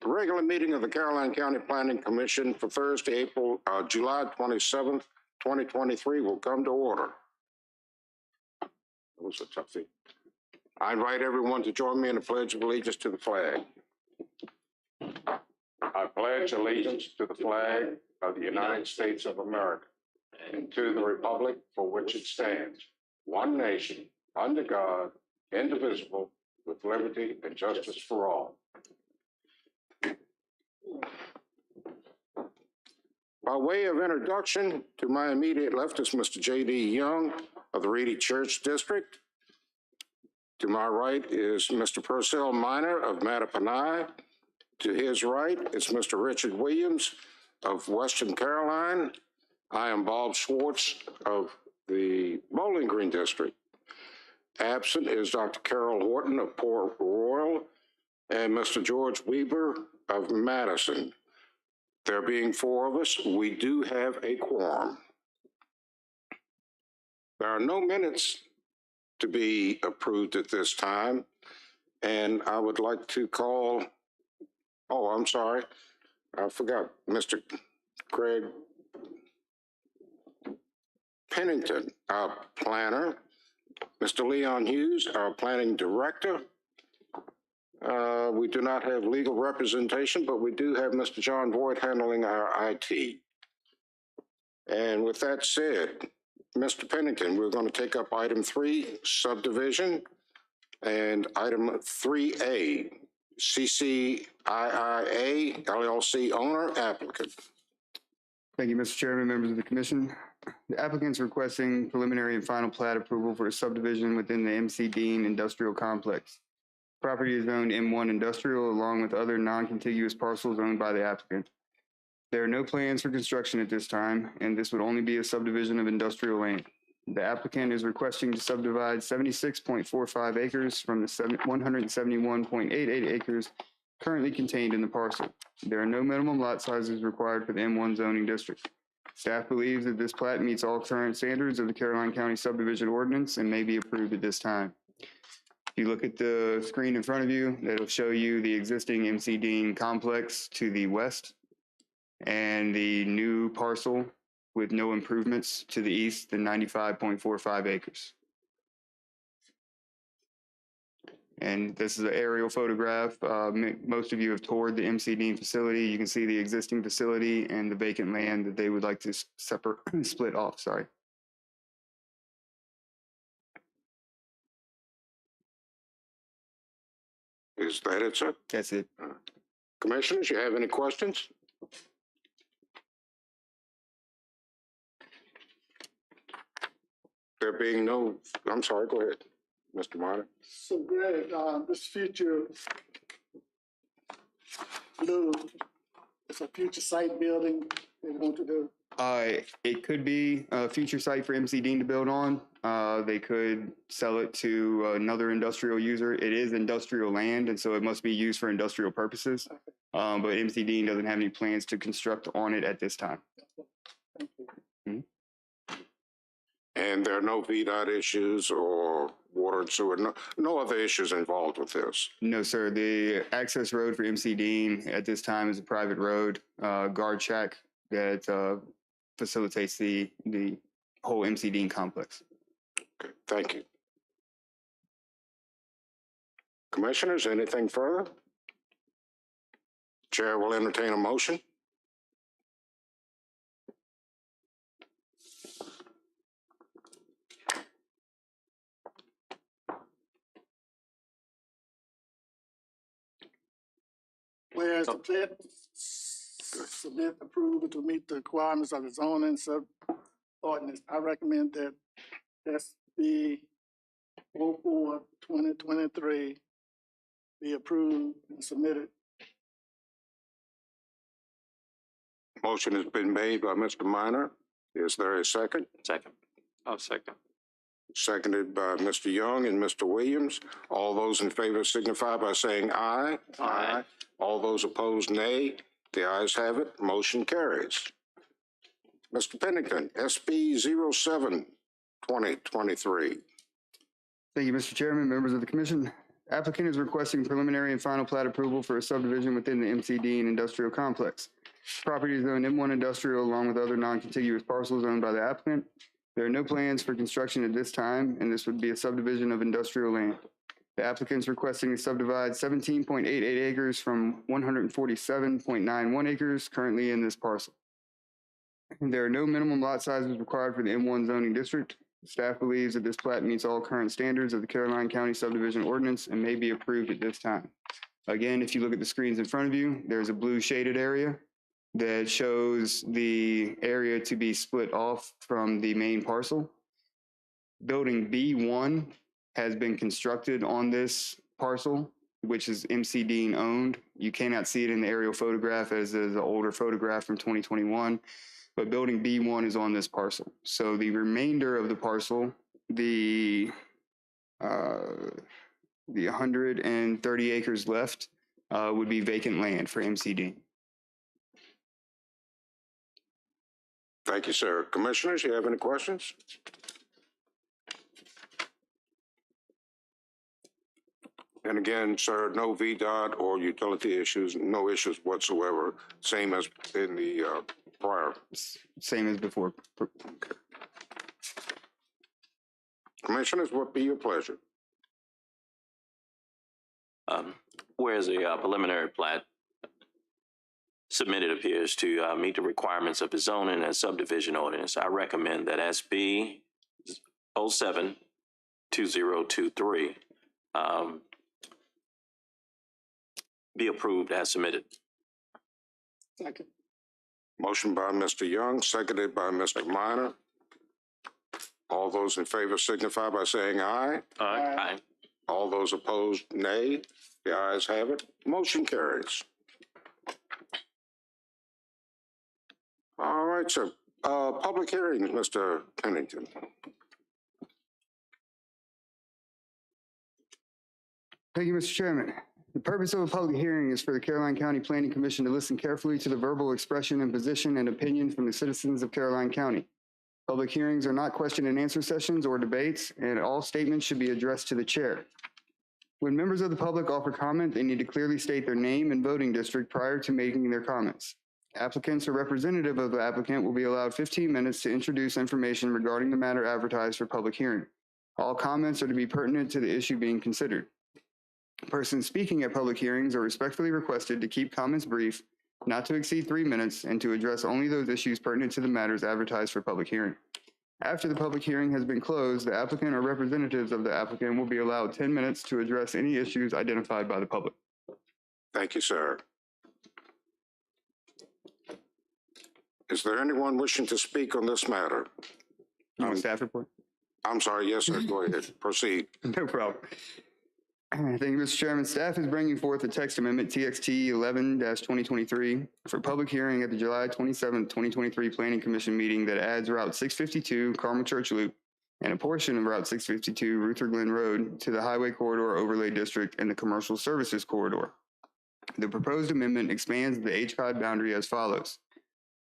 The regular meeting of the Caroline County Planning Commission for Thursday, July 27th, 2023 will come to order. That was a toughie. I invite everyone to join me in the Pledge of Allegiance to the flag. I pledge allegiance to the flag of the United States of America and to the republic for which it stands, one nation, under God, indivisible, with liberty and justice for all. By way of introduction, to my immediate left is Mr. J.D. Young of the Reedy Church District. To my right is Mr. Purcell Minor of Mattaponi. To his right is Mr. Richard Williams of Western Caroline. I am Bob Schwartz of the Bowling Green District. Absent is Dr. Carol Horton of Port Royal and Mr. George Weber of Madison. There being four of us, we do have a quorum. There are no minutes to be approved at this time, and I would like to call, I'm sorry, I forgot, Mr. Craig Pennington, our planner, Mr. Leon Hughes, our planning director. We do not have legal representation, but we do have Mr. John Voigt handling our IT. And with that said, Mr. Pennington, we're going to take up item 3, subdivision, and item 3A, CCIIA LLC owner applicant. Thank you, Mr. Chairman, members of the commission. The applicant's requesting preliminary and final plat approval for a subdivision within the MC Dean Industrial Complex. Property is zoned M1 Industrial along with other non-contiguous parcels owned by the applicant. There are no plans for construction at this time, and this would only be a subdivision of industrial land. The applicant is requesting to subdivide 76.45 acres from the 171.88 acres currently contained in the parcel. There are no minimum lot sizes required for the M1 zoning district. Staff believes that this plat meets all current standards of the Caroline County Subdivision Ordinance and may be approved at this time. If you look at the screen in front of you, that'll show you the existing MC Dean complex to the west and the new parcel with no improvements to the east, the 95.45 acres. And this is an aerial photograph. Most of you have toured the MC Dean facility. You can see the existing facility and the vacant land that they would like to split off, sorry. Is that it, sir? That's it. Commissioners, you have any questions? There being no, I'm sorry, go ahead, Mr. Minor. So Greg, this future it's a future site building they want to do. It could be a future site for MC Dean to build on. They could sell it to another industrial user. It is industrial land, and so it must be used for industrial purposes. But MC Dean doesn't have any plans to construct on it at this time. Thank you. And there are no VDOT issues or water and sewer, no other issues involved with this? No, sir. The access road for MC Dean at this time is a private road, guard shack that facilitates the whole MC Dean complex. Okay, thank you. Commissioners, anything further? Chair will entertain a motion. Whereas the plat submit approval to meet the requirements of the zoning sub ordinance, I recommend that SB 04/2023 be approved and submitted. Motion has been made by Mr. Minor. Is there a second? Second. I'll second. Seconded by Mr. Young and Mr. Williams. All those in favor signify by saying aye. Aye. All those opposed, nay. The ayes have it. Motion carries. Mr. Pennington, SB 07/2023. Thank you, Mr. Chairman, members of the commission. Applicant is requesting preliminary and final plat approval for a subdivision within the MC Dean Industrial Complex. Property is zoned M1 Industrial along with other non-contiguous parcels owned by the applicant. There are no plans for construction at this time, and this would be a subdivision of industrial land. The applicant is requesting to subdivide 17.88 acres from 147.91 acres currently in this parcel. There are no minimum lot sizes required for the M1 zoning district. Staff believes that this plat meets all current standards of the Caroline County subdivision ordinance and may be approved at this time. Again, if you look at the screens in front of you, there's a blue shaded area that shows the area to be split off from the main parcel. Building B1 has been constructed on this parcel, which is MC Dean owned. You cannot see it in the aerial photograph as is an older photograph from 2021. But building B1 is on this parcel. So the remainder of the parcel, the 130 acres left would be vacant land for MCD. Thank you, sir. Commissioners, you have any questions? And again, sir, no VDOT or utility issues, no issues whatsoever, same as in the prior. Same as before. Commissioners, what be your pleasure? Whereas a preliminary plat submitted appears to meet the requirements of the zoning and subdivision ordinance, I recommend that SB 07-2023 be approved as submitted. Second. Motion by Mr. Young, seconded by Mr. Minor. All those in favor signify by saying aye. Aye. Aye. All those opposed, nay. The ayes have it. Motion carries. All right, sir. Public hearings, Mr. Pennington. Thank you, Mr. Chairman. The purpose of a public hearing is for the Caroline County Planning Commission to listen carefully to the verbal expression and position and opinion from the citizens of Caroline County. Public hearings are not question and answer sessions or debates, and all statements should be addressed to the chair. When members of the public offer comment, they need to clearly state their name and voting district prior to making their comments. Applicants or representative of the applicant will be allowed 15 minutes to introduce information regarding the matter advertised for public hearing. All comments are to be pertinent to the issue being considered. Persons speaking at public hearings are respectfully requested to keep comments brief, not to exceed 3 minutes, and to address only those issues pertinent to the matters advertised for public hearing. After the public hearing has been closed, the applicant or representatives of the applicant will be allowed 10 minutes to address any issues identified by the public. Thank you, sir. Is there anyone wishing to speak on this matter? You want staff report? I'm sorry, yes, sir. Go ahead. Proceed. No problem. Thank you, Mr. Chairman. Staff is bringing forth a text amendment TXT 11-2023 for public hearing at the July 27, 2023 Planning Commission meeting that adds Route 652 Carmel Church Loop and a portion of Route 652 Ruther Glen Road to the Highway Corridor Overlay District and the Commercial Services Corridor. The proposed amendment expands the HCOD boundary as follows.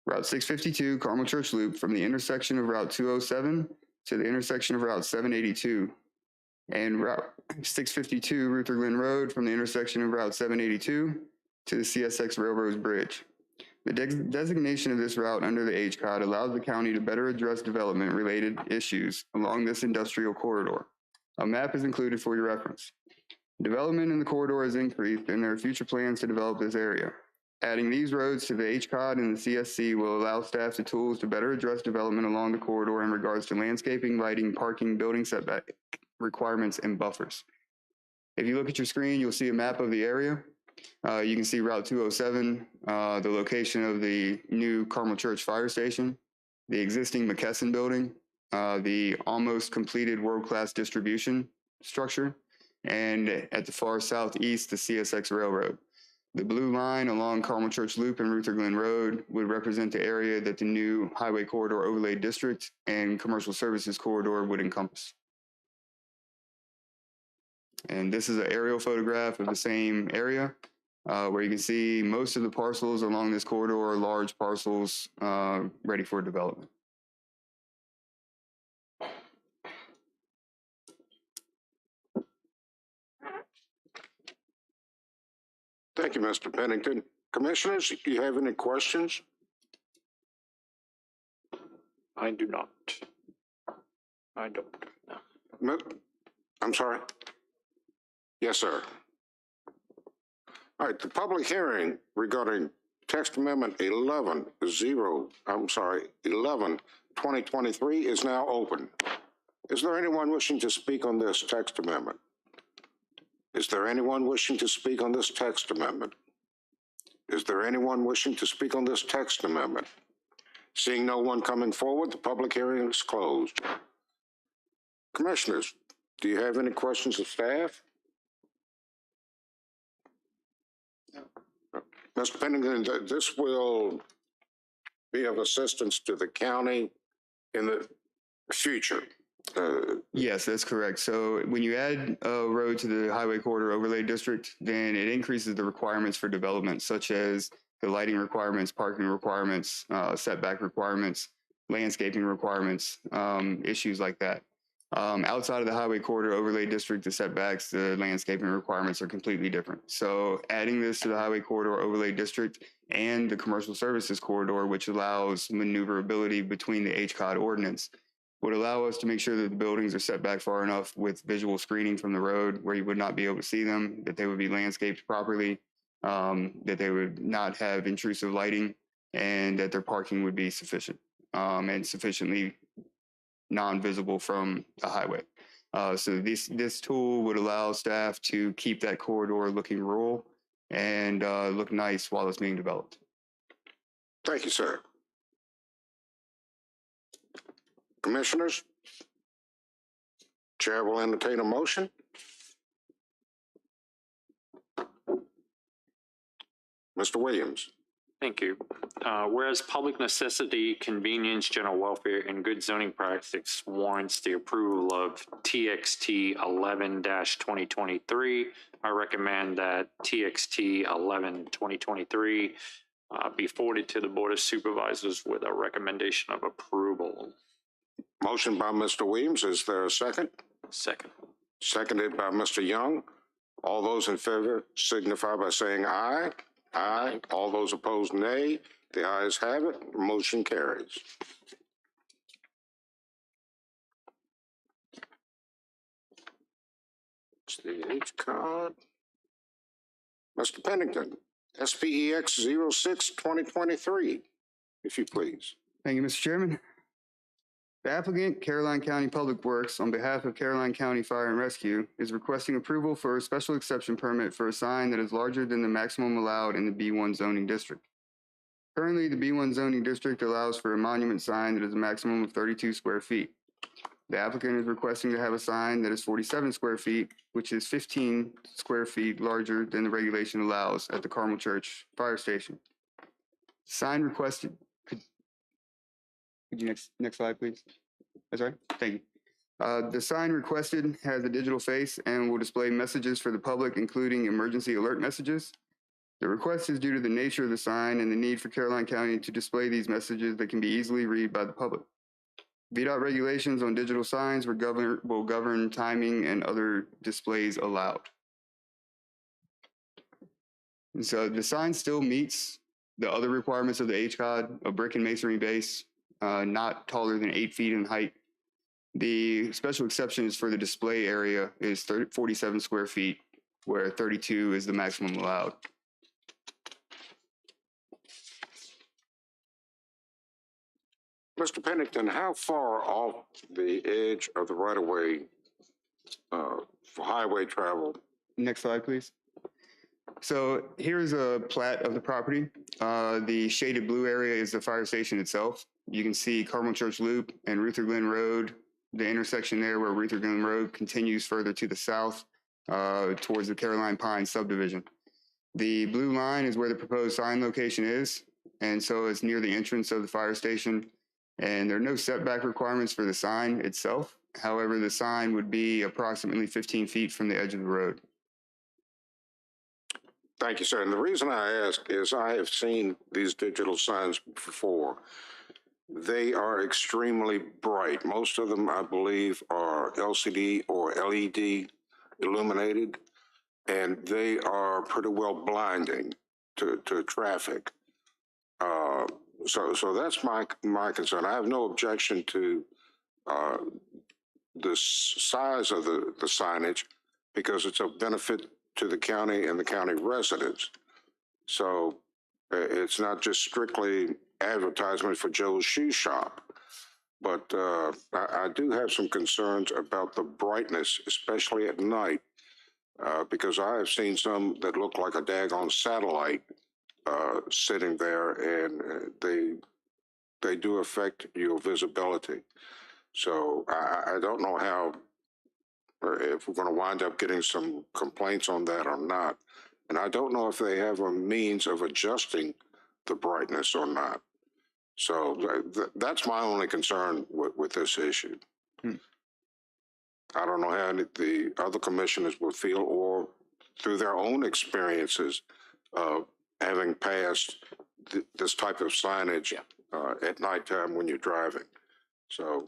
Route 652 Carmel Church Loop from the intersection of Route 207 to the intersection of Route 782, and Route 652 Ruther Glen Road from the intersection of Route 782 to the CSX Railroad Bridge. The designation of this route under the HCOD allows the county to better address development-related issues along this industrial corridor. A map is included for your reference. Development in the corridor has increased, and there are future plans to develop this area. Adding these roads to the HCOD and the CSC will allow staff the tools to better address development along the corridor in regards to landscaping, lighting, parking, building setback requirements, and buffers. If you look at your screen, you'll see a map of the area. You can see Route 207, the location of the new Carmel Church Fire Station, the existing McKesson building, the almost completed world-class distribution structure, and at the far southeast, the CSX Railroad. The blue line along Carmel Church Loop and Ruther Glen Road would represent the area that the new Highway Corridor Overlay District and Commercial Services Corridor would encompass. And this is an aerial photograph of the same area where you can see most of the parcels along this corridor are large parcels ready for development. Thank you, Mr. Pennington. Commissioners, do you have any questions? I do not. I don't. Mi- I'm sorry? Yes, sir. All right, the public hearing regarding text amendment 11/2023 is now open. Is there anyone wishing to speak on this text amendment? Is there anyone wishing to speak on this text amendment? Is there anyone wishing to speak on this text amendment? Seeing no one coming forward, the public hearing is closed. Commissioners, do you have any questions of staff? Mr. Pennington, this will be of assistance to the county in the future. Yes, that's correct. So when you add a road to the highway corridor overlay district, then it increases the requirements for development, such as the lighting requirements, parking requirements, setback requirements, landscaping requirements, issues like that. Outside of the highway corridor overlay district, the setbacks, the landscaping requirements are completely different. So adding this to the highway corridor overlay district and the commercial services corridor, which allows maneuverability between the HCOD ordinance, would allow us to make sure that the buildings are set back far enough with visual screening from the road where you would not be able to see them, that they would be landscaped properly, that they would not have intrusive lighting, and that their parking would be sufficient and sufficiently non-visible from the highway. So this tool would allow staff to keep that corridor looking rural and look nice while it's being developed. Thank you, sir. Commissioners, Chair will entertain a motion. Mr. Williams. Thank you. Whereas public necessity, convenience, general welfare, and good zoning practice warrants the approval of TXT 11-2023, I recommend that TXT 11-2023 be forwarded to the Board of Supervisors with a recommendation of approval. Motion by Mr. Williams. Is there a second? Second. Seconded by Mr. Young. All those in favor signify by saying aye. Aye. All those opposed, nay. The ayes have it. Motion carries. It's the HCOD. Mr. Pennington, SPEX 06-2023, if you please. Thank you, Mr. Chairman. The applicant, Caroline County Public Works, on behalf of Caroline County Fire and Rescue, is requesting approval for a special exception permit for a sign that is larger than the maximum allowed in the B1 zoning district. Currently, the B1 zoning district allows for a monument sign that is a maximum of 32 square feet. The applicant is requesting to have a sign that is 47 square feet, which is 15 square feet larger than the regulation allows at the Carmel Church Fire Station. Sign requested. Could you next slide, please? That's right. Thank you. The sign requested has a digital face and will display messages for the public, including emergency alert messages. The request is due to the nature of the sign and the need for Caroline County to display these messages that can be easily read by the public. VDOT regulations on digital signs will govern timing and other displays allowed. And so the sign still meets the other requirements of the HCOD, a brick and masonry base, not taller than 8 feet in height. The special exception is for the display area is 47 square feet, where 32 is the maximum allowed. Mr. Pennington, how far off the edge of the right-of-way for highway travel? Next slide, please. So here's a plat of the property. The shaded blue area is the fire station itself. You can see Carmel Church Loop and Ruther Glen Road, the intersection there where Ruther Glen Road continues further to the south towards the Caroline Pines subdivision. The blue line is where the proposed sign location is, and so it's near the entrance of the fire station. And there are no setback requirements for the sign itself. However, the sign would be approximately 15 feet from the edge of the road. Thank you, sir. And the reason I ask is I have seen these digital signs before. They are extremely bright. Most of them, I believe, are LCD or LED illuminated. and they are pretty well blinding to traffic. So that's my concern. I have no objection to the size of the signage because it's of benefit to the county and the county residents. So it's not just strictly advertisement for Joe's Shoe Shop. But I do have some concerns about the brightness, especially at night, because I have seen some that look like a daggone satellite sitting there, and they do affect your visibility. So I don't know how, or if we're going to wind up getting some complaints on that or not. And I don't know if they have a means of adjusting the brightness or not. So that's my only concern with this issue. I don't know how the other commissioners would feel, or through their own experiences of having passed this type of signage at nighttime when you're driving. So,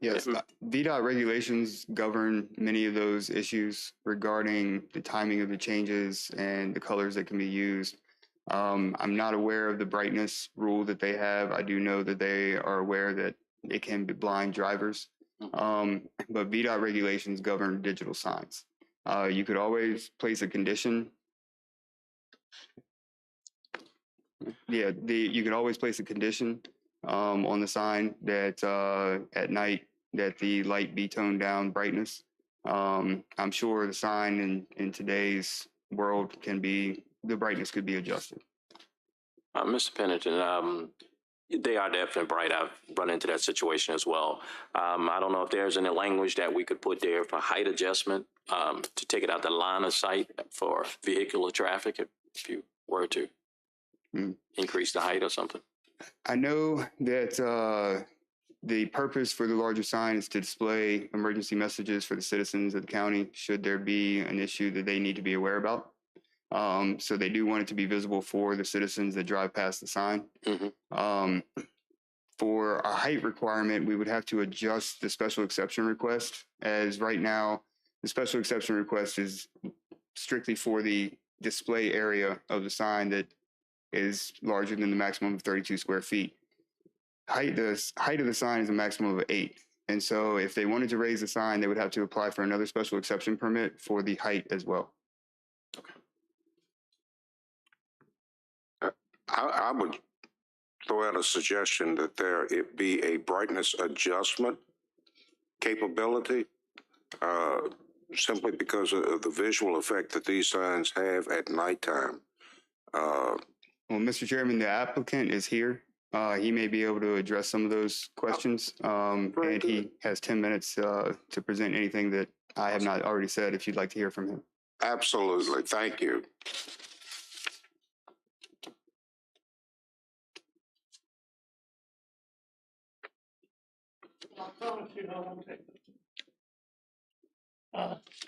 Yes, VDOT regulations govern many of those issues regarding the timing of the changes and the colors that can be used. I'm not aware of the brightness rule that they have. I do know that they are aware that it can be blind drivers. But VDOT regulations govern digital signs. You could always place a condition. You could always place a condition on the sign that at night that the light be toned down brightness. I'm sure the sign in today's world the brightness could be adjusted. Mr. Pennington, they are definitely bright. I've run into that situation as well. I don't know if there's any language that we could put there for height adjustment to take it out the line of sight for vehicular traffic if you were to increase the height or something. I know that the purpose for the larger sign is to display emergency messages for the citizens of the county should there be an issue that they need to be aware about. So they do want it to be visible for the citizens that drive past the sign. For a height requirement, we would have to adjust the special exception request, as right now, the special exception request is strictly for the display area of the sign that is larger than the maximum of 32 square feet. The height of the sign is a maximum of 8. And so if they wanted to raise the sign, they would have to apply for another special exception permit for the height as well. I would throw out a suggestion that it be a brightness adjustment capability, simply because of the visual effect that these signs have at nighttime. Well, Mr. Chairman, the applicant is here. He may be able to address some of those questions. And he has 10 minutes to present anything that I have not already said, if you'd like to hear from him. Absolutely. Thank you.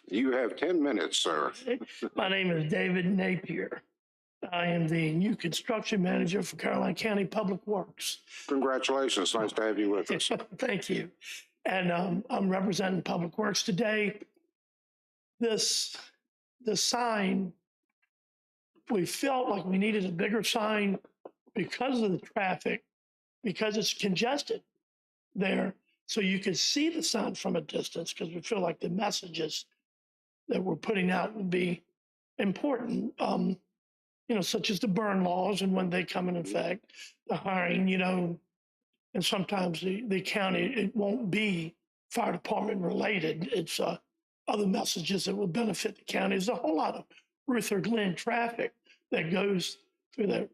You have 10 minutes, sir. My name is David Napier. I am the new construction manager for Caroline County Public Works. Congratulations. Nice to have you with us. Thank you. And I'm representing Public Works today. The sign, we felt like we needed a bigger sign because of the traffic, because it's congested there. So you could see the sign from a distance, because we feel like the messages that we're putting out would be important, such as the burn laws and when they come in effect, the hiring, and sometimes the county, it won't be fire department related. It's other messages that will benefit the county. There's a whole lot of Ruther Glen traffic that goes through that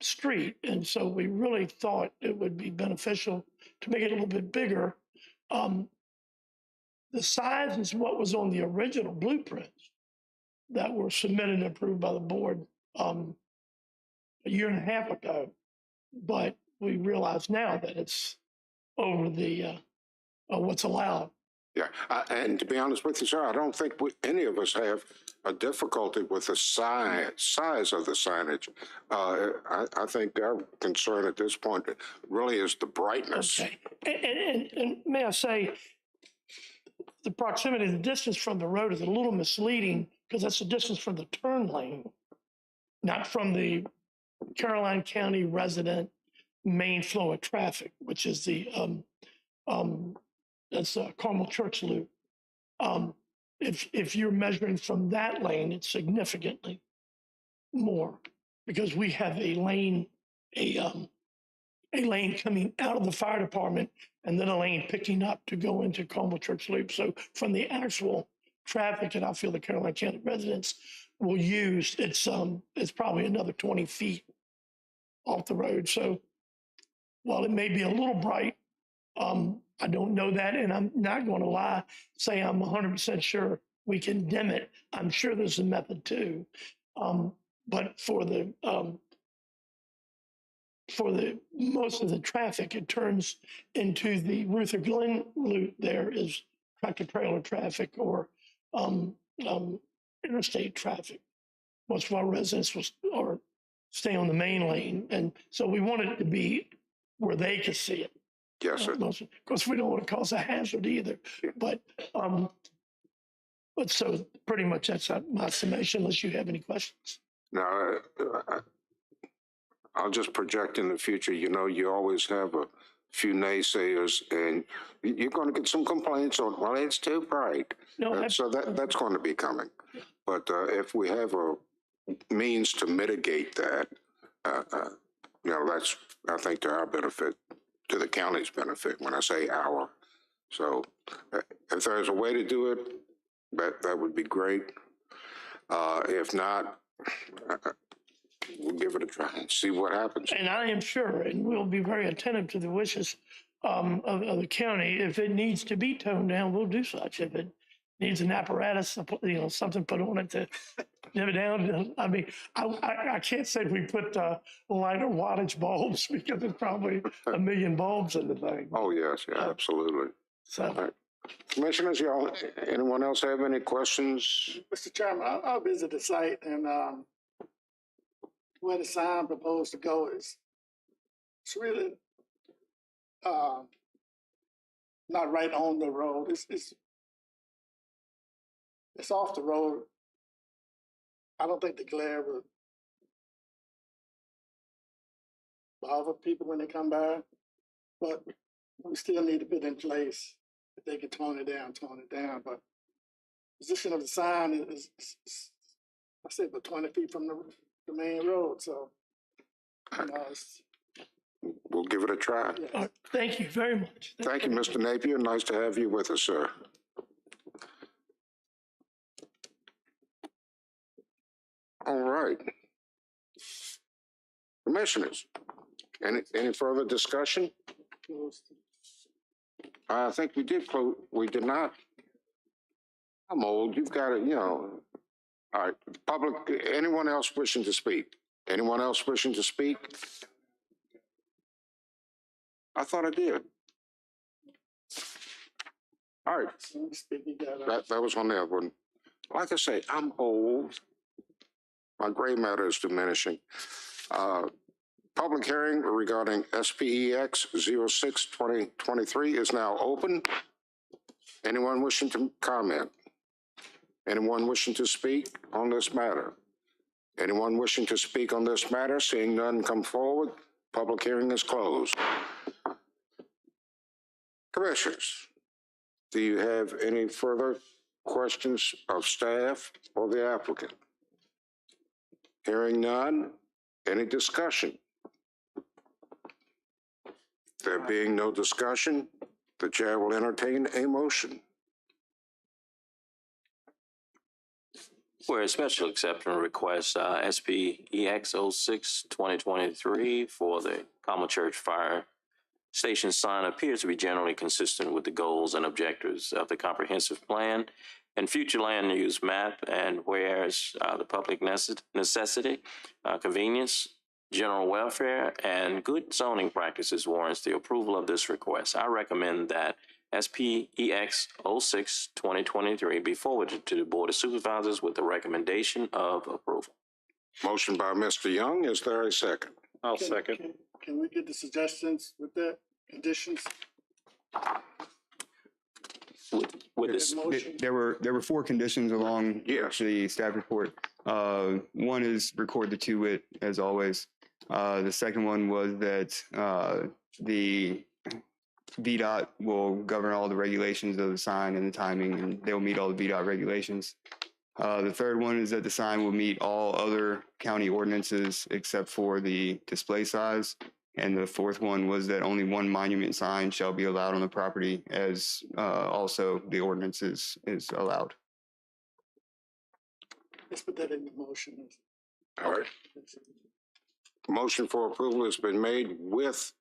street. And so we really thought it would be beneficial to make it a little bit bigger. The size is what was on the original blueprints that were submitted and approved by the board a year and a half ago. But we realize now that it's over the what's allowed. Yeah, and to be honest with you, sir, I don't think any of us have a difficulty with the size of the signage. I think our concern at this point really is the brightness. Okay. And may I say, the proximity, the distance from the road is a little misleading because that's the distance from the turn lane, not from the Caroline County resident main flow of traffic, which is the that's Carmel Church Loop. If you're measuring from that lane, it's significantly more because we have a lane coming out of the fire department and then a lane picking up to go into Carmel Church Loop. So from the actual traffic that I feel the Caroline County residents will use, it's probably another 20 feet off the road. So while it may be a little bright, I don't know that, and I'm not going to lie, say I'm 100% sure we can dim it. I'm sure there's a method too. But for the most of the traffic, it turns into the Ruther Glen loop. There is tractor trailer traffic or interstate traffic. Most of our residents will stay on the main lane, and so we want it to be where they can see it. Yes, sir. Of course, we don't want to cause a hazard either. But so pretty much that's my summation. Unless you have any questions. Now, I'll just project in the future. You know, you always have a few naysayers, and you're going to get some complaints on, well, it's too bright. No, So that's going to be coming. But if we have a means to mitigate that, you know, that's, I think, to our benefit, to the county's benefit, when I say our. So if there's a way to do it, that would be great. If not, we'll give it a try and see what happens. and I am sure, and we'll be very attentive to the wishes of the county. If it needs to be toned down, we'll do such. If it needs an apparatus, you know, something put on it to dim it down. I mean, I can't say we put lighter wattage bulbs because there's probably 1 million bulbs in the thing. Oh, yes, yeah, absolutely. So, All right. Commissioners, y'all, anyone else have any questions? Mr. Chairman, I'll visit the site and where the sign proposed to go is, it's really not right on the road. It's off the road. I don't think the glare would bother people when they come by, but we still need to put in place. If they can tone it down, but position of the sign is I said, about 20 feet from the main road, so, you know, We'll give it a try. yeah. thank you very much. Thank you, Mr. Napier. Nice to have you with us, sir. All right. Commissioners, any further discussion? I think we did close, we did not. I'm old, you've got it, you know. All right, public, anyone else wishing to speak? Anyone else wishing to speak? I thought I did. All right, that was on the other one. Like I say, I'm old. My gray matter is diminishing. Public hearing regarding SPEX 06-2023 is now open. Anyone wishing to comment? Anyone wishing to speak on this matter? Anyone wishing to speak on this matter? Seeing none come forward, public hearing is closed. Commissioners, do you have any further questions of staff or the applicant? Hearing none, any discussion? There being no discussion, the chair will entertain a motion. Where a special exception request SPEX 06-2023 for the Carmel Church Fire Station sign appears to be generally consistent with the goals and objectives of the comprehensive plan and future land use map, and whereas the public necessity, convenience, general welfare, and good zoning practices warrants the approval of this request, I recommend that SPEX 06-2023 be forwarded to the Board of Supervisors with the recommendation of approval. Motion by Mr. Young, is there a second? I'll second. Can we get the suggestions with the conditions? With this, Motion. There were four conditions along Yes. the staff report. One is record the two-wit as always. The second one was that the VDOT will govern all the regulations of the sign and the timing, and they'll meet all the VDOT regulations. The third one is that the sign will meet all other county ordinances except for the display size. And the fourth one was that only one monument sign shall be allowed on the property, as also the ordinance is allowed. Let's put that in the motion. All right. Motion for approval has been made with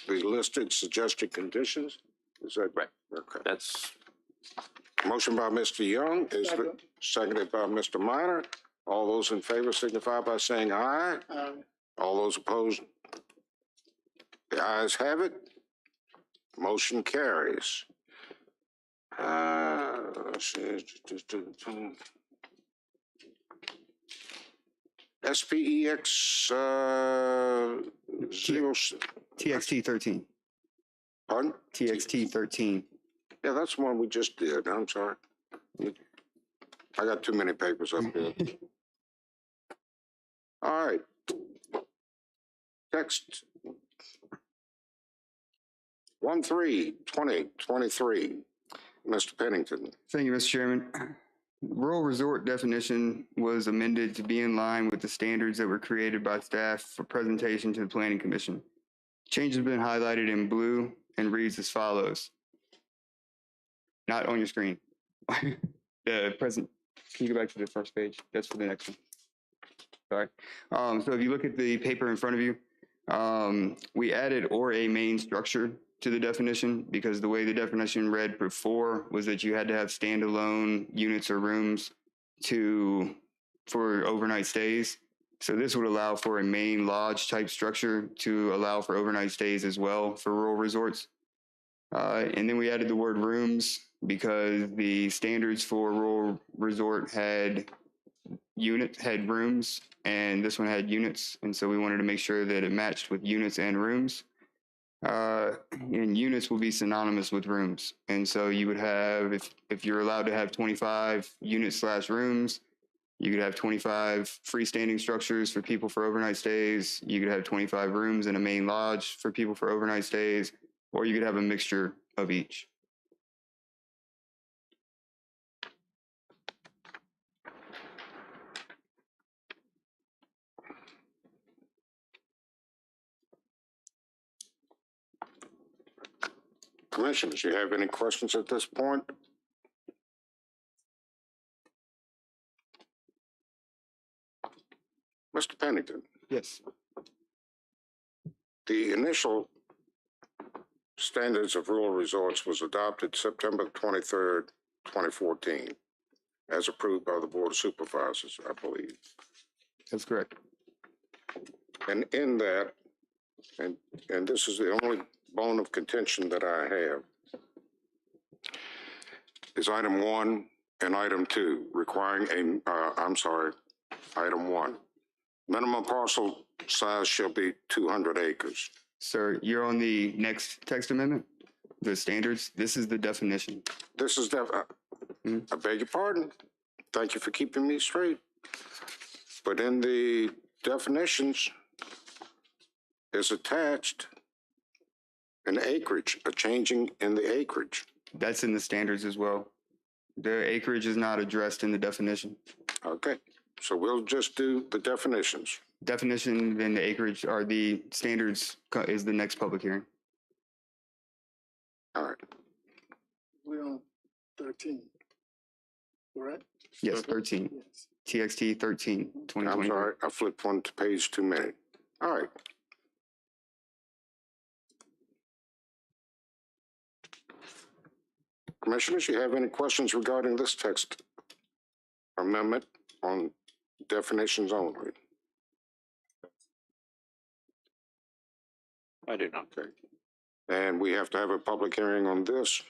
the listed suggested conditions. Is that Right. Okay. that's, Motion by Mr. Young is Second. seconded by Mr. Minor. All those in favor signify by saying aye. All those opposed? The ayes have it. Motion carries. Let's see. SPEX, zero, TXT 13. pardon? TXT 13. Yeah, that's the one we just did. I'm sorry. I got too many papers up here. All right. Text 1/3/2023. Mr. Pennington. Thank you, Mr. Chairman. Rural resort definition was amended to be in line with the standards that were created by staff for presentation to the Planning Commission. Change has been highlighted in blue and reads as follows. Not on your screen. The present, can you go back to the first page? That's for the next one. Sorry. So if you look at the paper in front of you, we added or a main structure to the definition because the way the definition read before was that you had to have standalone units or rooms for overnight stays. So this would allow for a main lodge type structure to allow for overnight stays as well for rural resorts. And then we added the word rooms because the standards for rural resort had rooms and this one had units. And so we wanted to make sure that it matched with units and rooms. And units will be synonymous with rooms. And so you would have, if you're allowed to have 25 units/rooms, you could have 25 freestanding structures for people for overnight stays. You could have 25 rooms in a main lodge for people for overnight stays, or you could have a mixture of each. Commissioners, you have any questions at this point? Mr. Pennington, Yes. the initial standards of rural resorts was adopted September 23rd, 2014, as approved by the Board of Supervisors, I believe. That's correct. And in that, and this is the only bone of contention that I have, is item 1 and item 2 requiring item 1. Minimum parcel size shall be 200 acres. Sir, you're on the next text amendment, the standards. This is the definition. This is I beg your pardon. Thank you for keeping me straight. But in the definitions is attached an acreage, a changing in the acreage. That's in the standards as well. The acreage is not addressed in the definition. Okay, so we'll just do the definitions. Definition and the acreage are the standards is the next public hearing. All right. We're on 13. Correct? Yes, 13. Yes. TXT 13, I'm 2020. sorry, I flipped one page too many. All right. Commissioners, you have any questions regarding this text amendment on definitions only? I do not. Okay. And we have to have a public hearing on this.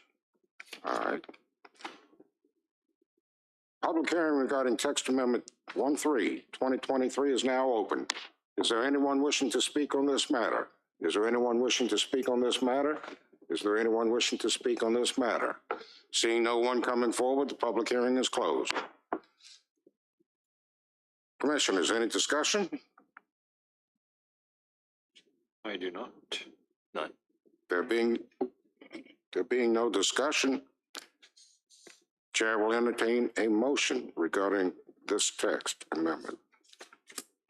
All right. Public hearing regarding text amendment 1/3/2023 is now open. Is there anyone wishing to speak on this matter? Is there anyone wishing to speak on this matter? Is there anyone wishing to speak on this matter? Seeing no one coming forward, the public hearing is closed. Commissioners, any discussion? I do not. There being no discussion, Chair will entertain a motion regarding this text amendment.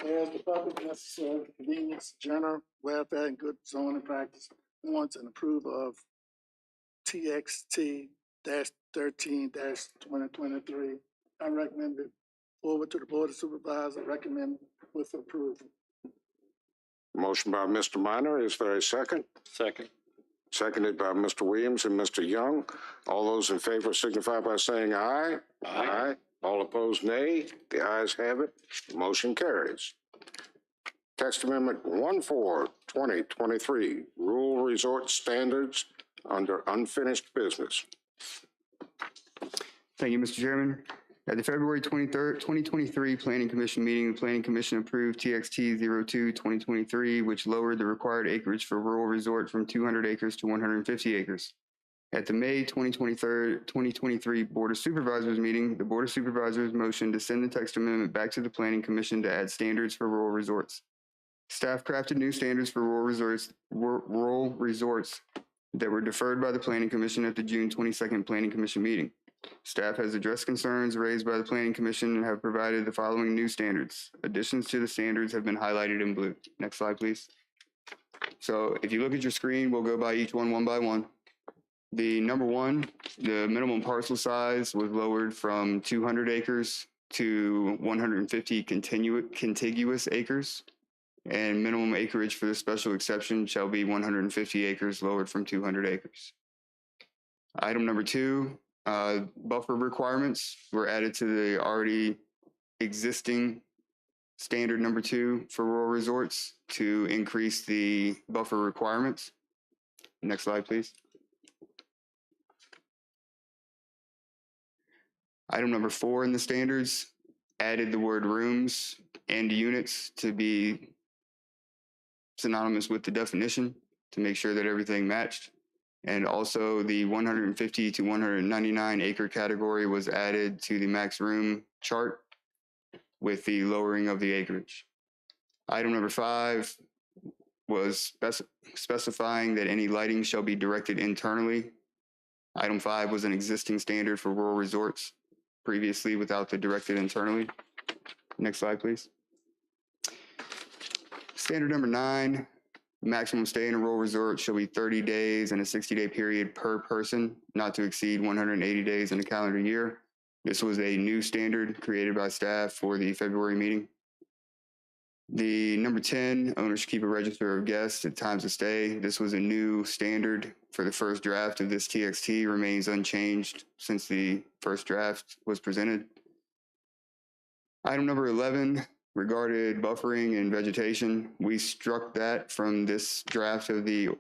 As the public necessary convenience, general welfare, and good zoning practice warrants an approval of TXT 13-2023. I recommend it forward to the Board of Supervisors, recommend with approval. Motion by Mr. Minor. Is there a second? Second. Seconded by Mr. Williams and Mr. Young. All those in favor signify by saying aye. Aye. All opposed, nay. The ayes have it. Motion carries. Text Amendment 14-2023, Rural Resort Standards under Unfinished Business. Thank you, Mr. Chairman. At the February 23rd, 2023 Planning Commission meeting, the Planning Commission approved TXT 02-2023, which lowered the required acreage for rural resort from 200 acres to 150 acres. At the May 2023 Board of Supervisors meeting, the Board of Supervisors motioned to send the text amendment back to the Planning Commission to add standards for rural resorts. Staff crafted new standards for rural resorts that were deferred by the Planning Commission at the June 22nd Planning Commission meeting. Staff has addressed concerns raised by the Planning Commission and have provided the following new standards. Additions to the standards have been highlighted in blue. Next slide, please. So if you look at your screen, we'll go by each one by one. The number one, the minimum parcel size was lowered from 200 acres to 150 contiguous acres. And minimum acreage for the special exception shall be 150 acres, lowered from 200 acres. Item number two, buffer requirements were added to the already existing standard number 2 for rural resorts to increase the buffer requirements. Next slide, please. Item number 4 in the standards added the word rooms and units to be synonymous with the definition to make sure that everything matched. And also the 150 to 199 acre category was added to the max room chart with the lowering of the acreage. Item number 5 was specifying that any lighting shall be directed internally. Item 5 was an existing standard for rural resorts previously without the directed internally. Next slide, please. Standard number 9, maximum stay in a rural resort shall be 30 days and a 60-day period per person, not to exceed 180 days in a calendar year. This was a new standard created by staff for the February meeting. The number 10, owners should keep a register of guests at times of stay. This was a new standard for the first draft of this TXT, remains unchanged since the first draft was presented. Item number 11 regarded buffering and vegetation. We struck that from this draft of the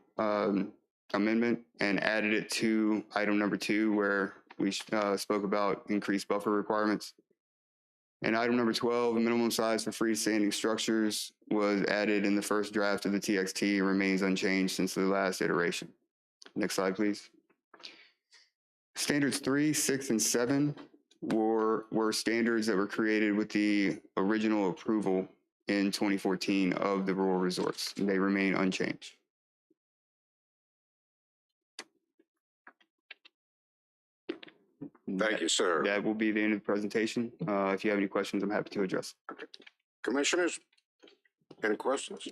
amendment and added it to item number 2, where we spoke about increased buffer requirements. And item number 12, minimum size for freestanding structures was added in the first draft of the TXT, remains unchanged since the last iteration. Next slide, please. Standards 3, 6, and 7 were standards that were created with the original approval in 2014 of the rural resorts. They remain unchanged. Thank you, sir. That will be the end of the presentation. If you have any questions, I'm happy to address. Commissioners, any questions?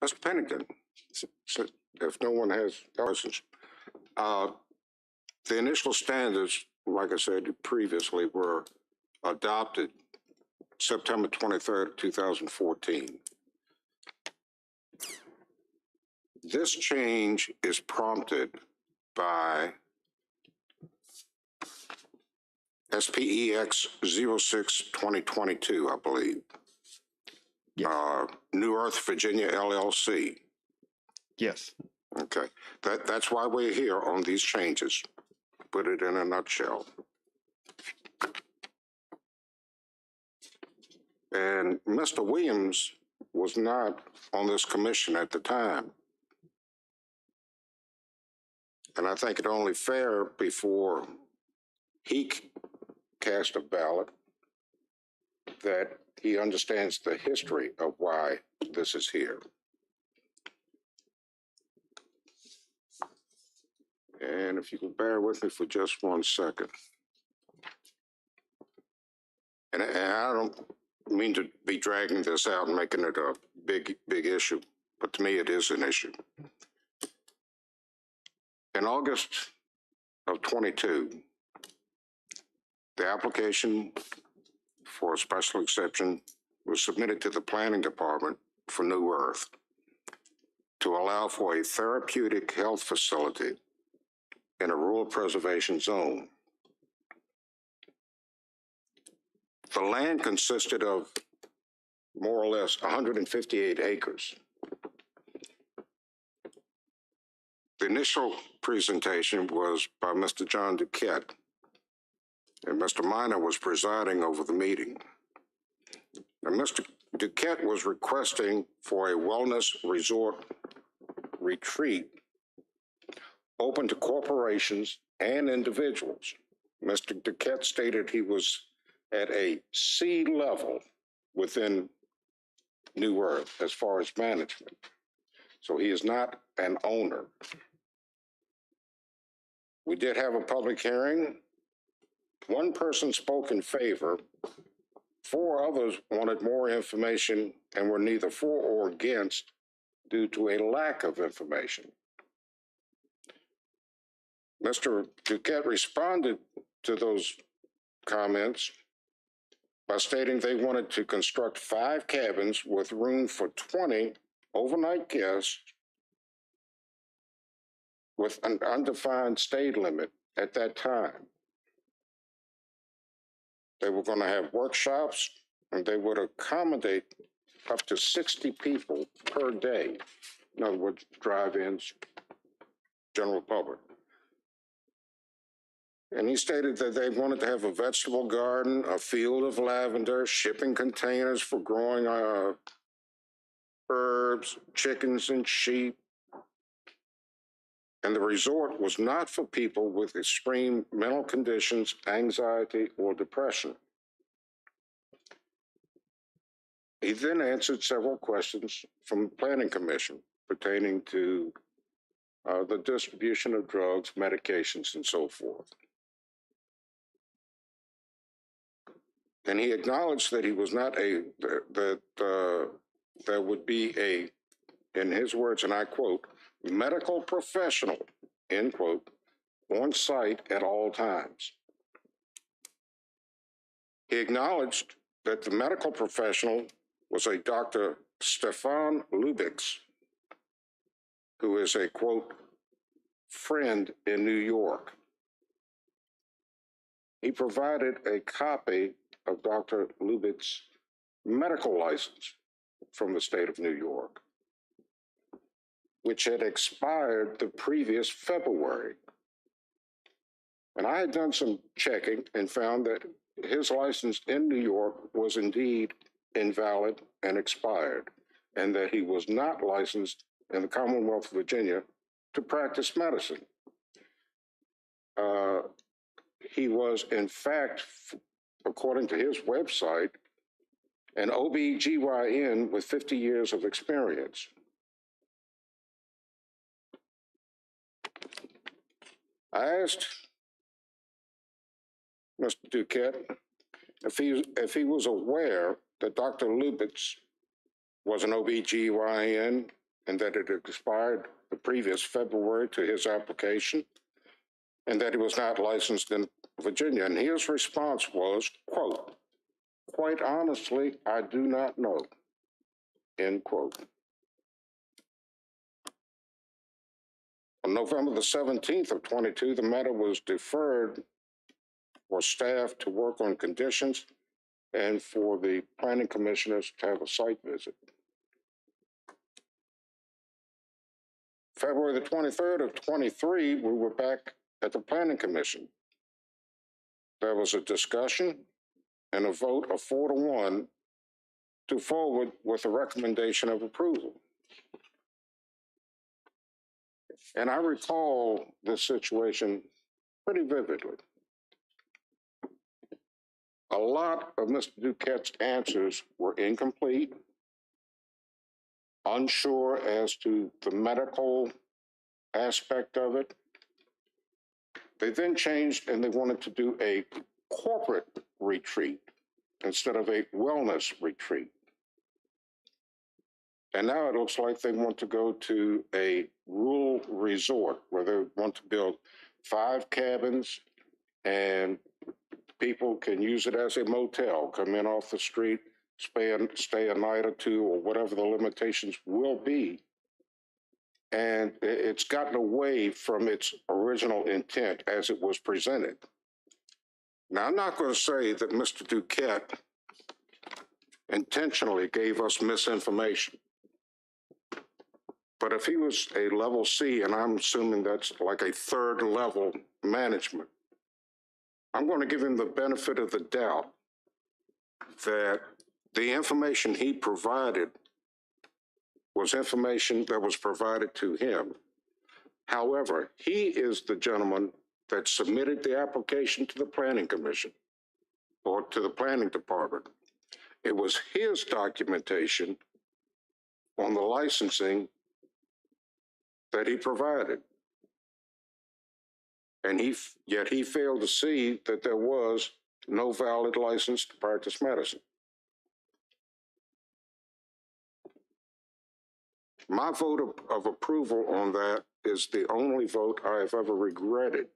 Mr. Pennington, if no one has questions, the initial standards, like I said previously, were adopted September 23rd, 2014. This change is prompted by SPEX 06-2022, I believe. Yes. New Earth, Virginia LLC. Yes. Okay, that's why we're here on these changes. Put it in a nutshell. And Mr. Williams was not on this commission at the time. And I think it only fair before he cast a ballot that he understands the history of why this is here. And if you could bear with me for just 1 second. And I don't mean to be dragging this out and making it a big issue, but to me it is an issue. In August of 22, the application for a special exception was submitted to the planning department for New Earth to allow for a therapeutic health facility in a rural preservation zone. The land consisted of more or less 158 acres. The initial presentation was by Mr. John Duquette, and Mr. Minor was presiding over the meeting. And Mr. Duquette was requesting for a wellness resort retreat open to corporations and individuals. Mr. Duquette stated he was at a C level within New Earth as far as management. So he is not an owner. We did have a public hearing. One person spoke in favor. 4 others wanted more information and were neither for or against due to a lack of information. Mr. Duquette responded to those comments by stating they wanted to construct 5 cabins with room for 20 overnight guests with an undefined stay limit at that time. They were going to have workshops, and they would accommodate up to 60 people per day. In other words, drive-ins, general public. And he stated that they wanted to have a vegetable garden, a field of lavender, shipping containers for growing herbs, chickens, and sheep. And the resort was not for people with extreme mental conditions, anxiety, or depression. He then answered several questions from the Planning Commission pertaining to the distribution of drugs, medications, and so forth. And he acknowledged that he was not there would be a, in his words, and I quote, medical professional, end quote, on site at all times. He acknowledged that the medical professional was a Dr. Stefan Lubix, who is a, quote, friend in New York. He provided a copy of Dr. Lubix's medical license from the state of New York, which had expired the previous February. And I had done some checking and found that his license in New York was indeed invalid and expired, and that he was not licensed in the Commonwealth of Virginia to practice medicine. He was, in fact, according to his website, an OBGYN with 50 years of experience. I asked Mr. Duquette if he was aware that Dr. Lubix was an OBGYN and that it expired the previous February to his application, and that he was not licensed in Virginia. And his response was, quote, quite honestly, I do not know, end quote. On November the 17th of 22, the matter was deferred for staff to work on conditions and for the planning commissioners to have a site visit. February the 23rd of 23, we were back at the planning commission. There was a discussion and a vote of 4-1 to forward with a recommendation of approval. And I recall this situation pretty vividly. A lot of Mr. Duquette's answers were incomplete, unsure as to the medical aspect of it. They then changed and they wanted to do a corporate retreat instead of a wellness retreat. And now it looks like they want to go to a rural resort where they want to build 5 cabins and people can use it as a motel, come in off the street, stay a night or two, or whatever the limitations will be. And it's gotten away from its original intent as it was presented. Now, I'm not going to say that Mr. Duquette intentionally gave us misinformation. But if he was a level C, and I'm assuming that's like a 3rd level management, I'm going to give him the benefit of the doubt that the information he provided was information that was provided to him. However, he is the gentleman that submitted the application to the Planning Commission or to the Planning Department. It was his documentation on the licensing that he provided. And yet he failed to see that there was no valid license to practice medicine. My vote of approval on that is the only vote I have ever regretted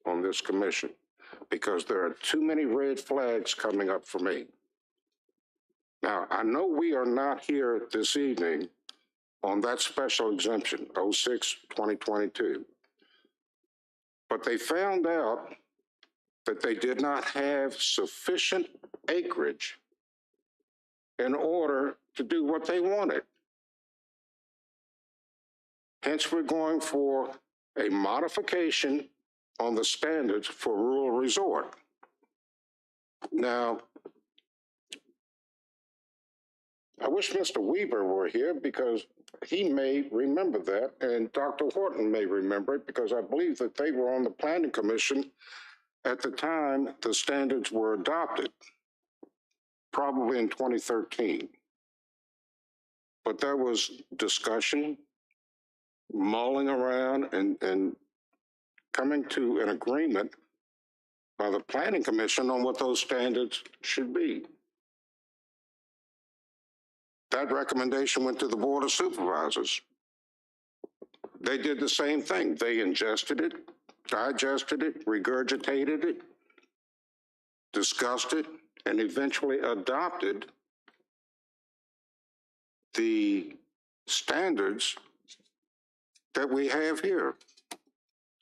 on this commission, because there are too many red flags coming up for me. Now, I know we are not here this evening on that special exemption, 06-2022. But they found out that they did not have sufficient acreage in order to do what they wanted. Hence, we're going for a modification on the standards for rural resort. Now, I wish Mr. Weber were here because he may remember that, and Dr. Horton may remember it because I believe that they were on the Planning Commission at the time the standards were adopted, probably in 2013. But there was discussion, mulling around, and coming to an agreement by the Planning Commission on what those standards should be. That recommendation went to the Board of Supervisors. They did the same thing. They ingested it, digested it, regurgitated it, discussed it, and eventually adopted the standards that we have here.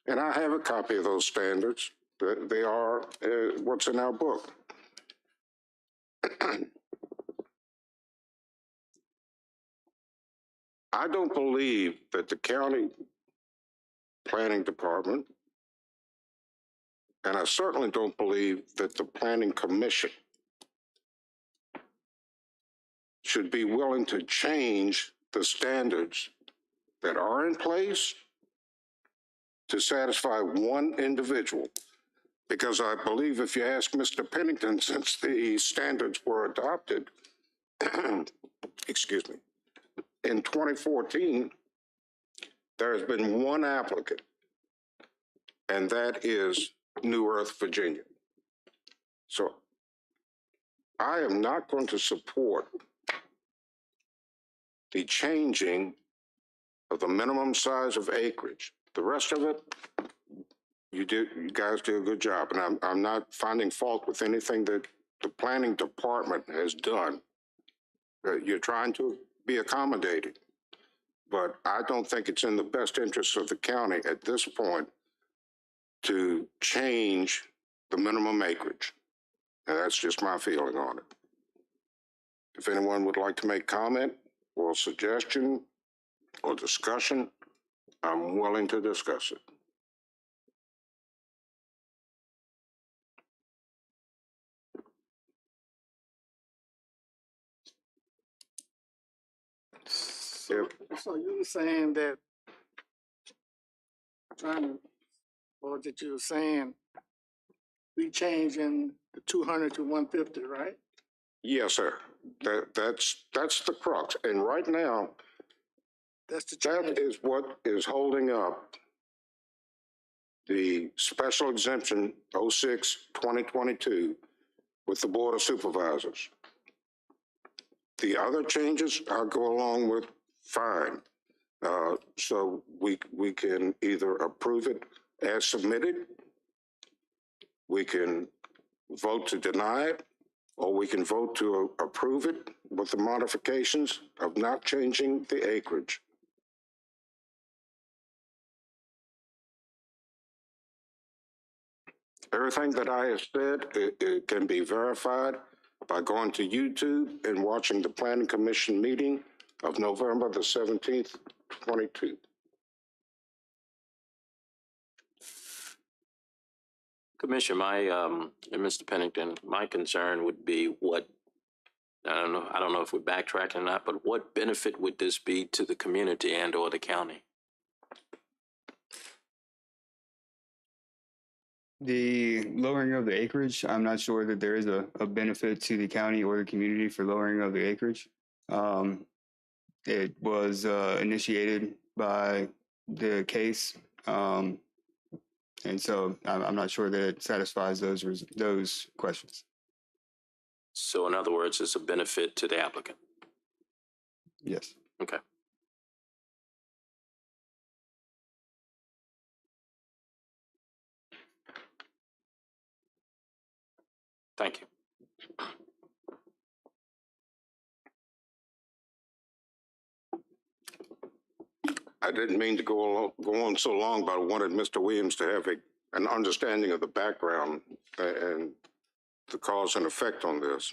And I have a copy of those standards. They are what's in our book. I don't believe that the county planning department, and I certainly don't believe that the planning commission should be willing to change the standards that are in place to satisfy one individual. Because I believe if you ask Mr. Pennington, since the standards were adopted, excuse me, in 2014, there has been one applicant, and that is New Earth, Virginia. So I am not going to support the changing of the minimum size of acreage. The rest of it, you guys do a good job, and I'm not finding fault with anything that the planning department has done. You're trying to be accommodated, but I don't think it's in the best interest of the county at this point to change the minimum acreage. And that's just my feeling on it. If anyone would like to make comment or suggestion or discussion, I'm willing to discuss it. So, so you were saying that, trying to, or that you were saying, we changing the 200 to 150, right? Yes, sir. That's the crux. And right now, That's the that change. is what is holding up the special exemption 06-2022 with the Board of Supervisors. The other changes I'll go along with fine. So we can either approve it as submitted, we can vote to deny it, or we can vote to approve it with the modifications of not changing the acreage. Everything that I have said, it can be verified by going to YouTube and watching the Planning Commission meeting of November the 17th, 22. Commissioner, and Mr. Pennington, my concern would be I don't know if we're backtracking or not, but what benefit would this be to the community and or the county? The lowering of the acreage, I'm not sure that there is a benefit to the county or the community for lowering of the acreage. It was initiated by the case, and so I'm not sure that it satisfies those questions. So in other words, it's a benefit to the applicant. Yes. Okay. Thank you. I didn't mean to go on so long, but I wanted Mr. Williams to have an understanding of the background and the cause and effect on this.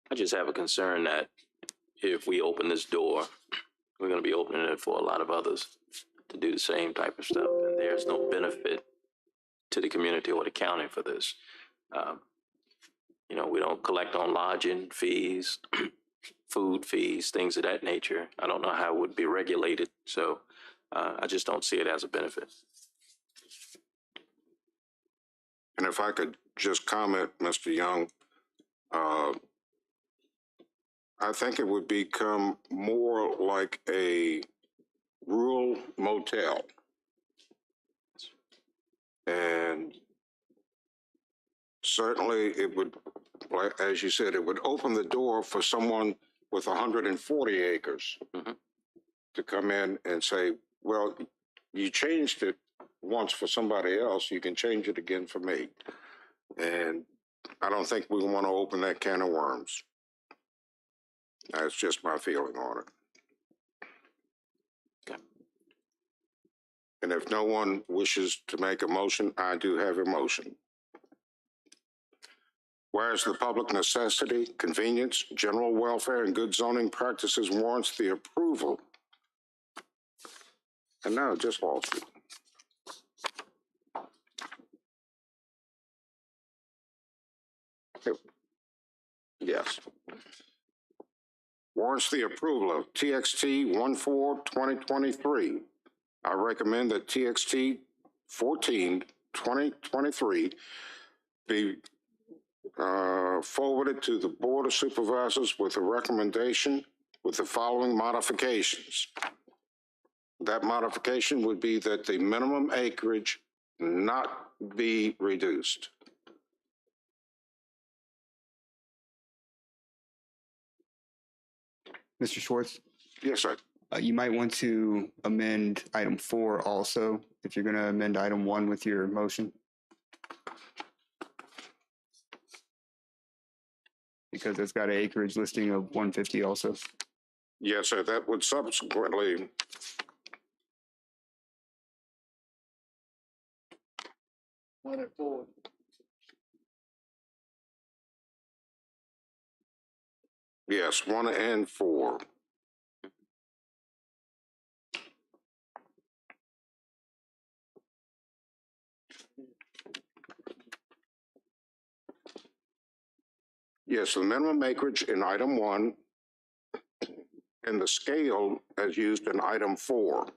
I just have a concern that if we open this door, we're going to be opening it for a lot of others to do the same type of stuff. And there's no benefit to the community or the county for this. We don't collect on lodging fees, food fees, things of that nature. I don't know how it would be regulated. So I just don't see it as a benefit. And if I could just comment, Mr. Young, I think it would become more like a rural motel. And certainly it would, like, as you said, it would open the door for someone with 140 acres to come in and say, well, you changed it once for somebody else, you can change it again for me. And I don't think we want to open that can of worms. That's just my feeling on it. Okay. And if no one wishes to make a motion, I do have a motion. Whereas the public necessity, convenience, general welfare, and good zoning practices warrants the approval. And now just Wall Street. Yes. Warrants the approval of TXT 14-2023. I recommend that TXT 14-2023 be forwarded to the Board of Supervisors with a recommendation with the following modifications. That modification would be that the minimum acreage not be reduced. Mr. Schwartz, Yes, sir. you might want to amend item 4 also, if you're going to amend item 1 with your motion. Because it's got an acreage listing of 150 also. Yes, sir. That would subsequently One and four. yes, 1 and 4. Yes, the minimum acreage in item 1 and the scale as used in item 4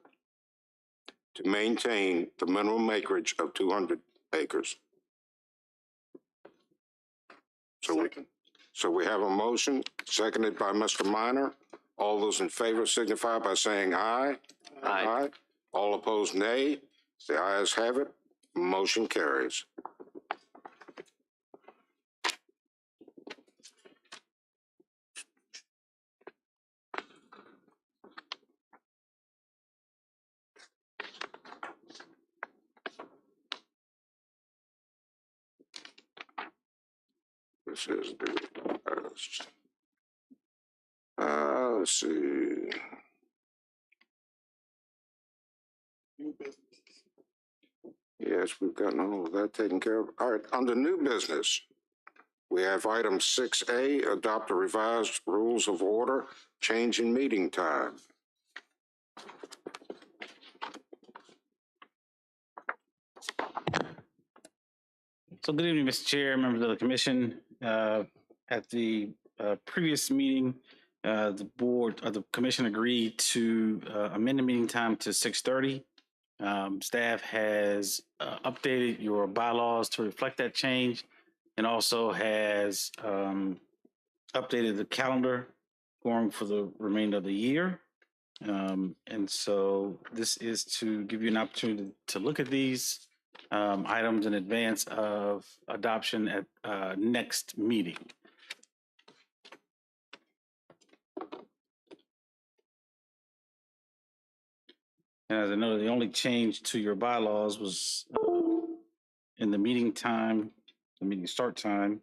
to maintain the minimum acreage of 200 acres. Second. So we have a motion seconded by Mr. Minor. All those in favor signify by saying aye. Aye. All opposed, nay. The ayes have it. Motion carries. This is let's see. New business. Yes, we've gotten all of that taken care of. All right, under new business, we have item 6A, adopt the revised rules of order, change in meeting time. So good evening, Mr. Chair, members of the commission. At the previous meeting, the board, the commission agreed to amend the meeting time to 6:30. Staff has updated your bylaws to reflect that change and also has updated the calendar going for the remainder of the year. And so this is to give you an opportunity to look at these items in advance of adoption at next meeting. And as I know, the only change to your bylaws was in the meeting time, the meeting start time,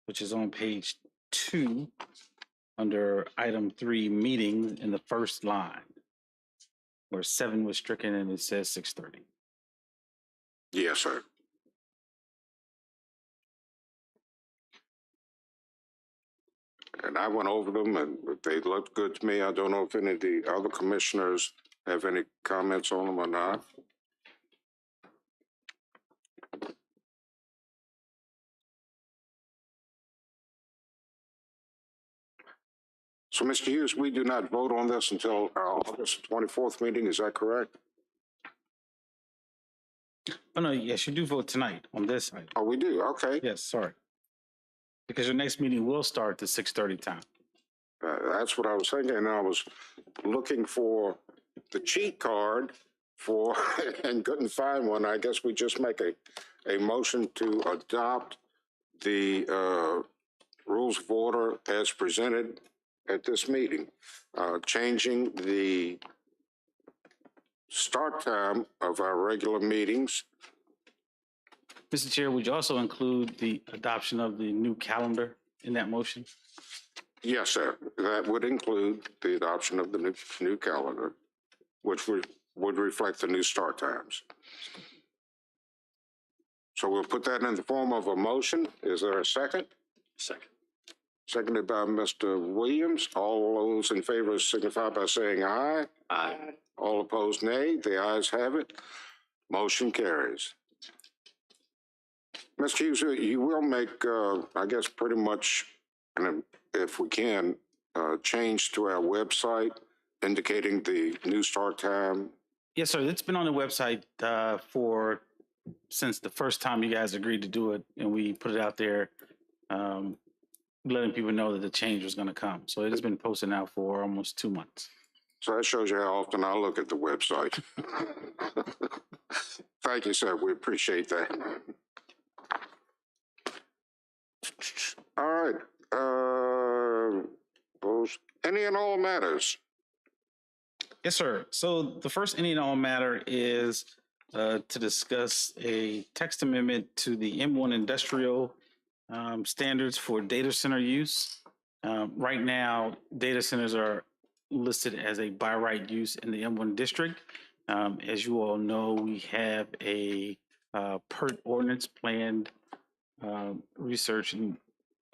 which is on page 2 under item 3, meeting, in the first line, where 7 was stricken and it says 6:30. Yes, sir. And I went over them and they looked good to me. I don't know if any of the other commissioners have any comments on them or not. So, Mr. Hughes, we do not vote on this until our August 24th meeting. Is that correct? Oh, no, yes, you do vote tonight on this item. Oh, we do. Okay. Yes, sorry. Because your next meeting will start at 6:30 time. That's what I was thinking. And I was looking for the cheat card for, and couldn't find one. I guess we just make a motion to adopt the rules of order as presented at this meeting, changing the start time of our regular meetings. Mr. Chair, would you also include the adoption of the new calendar in that motion? Yes, sir. That would include the adoption of the new calendar, which would reflect the new start times. So we'll put that in the form of a motion. Is there a second? Second. Seconded by Mr. Williams. All those in favor signify by saying aye. Aye. All opposed, nay. The ayes have it. Motion carries. Mr. Hughes, you will make, I guess, pretty much, if we can, change to our website indicating the new start time. Yes, sir. It's been on the website since the first time you guys agreed to do it, and we put it out there, letting people know that the change was going to come. So it has been posted now for almost 2 months. So that shows you how often I look at the website. Thank you, sir. We appreciate that. All right. Any and all matters. Yes, sir. So the first any and all matter is to discuss a text amendment to the M1 industrial standards for data center use. Right now, data centers are listed as a by right use in the M1 district. As you all know, we have a PERT ordinance, planned research and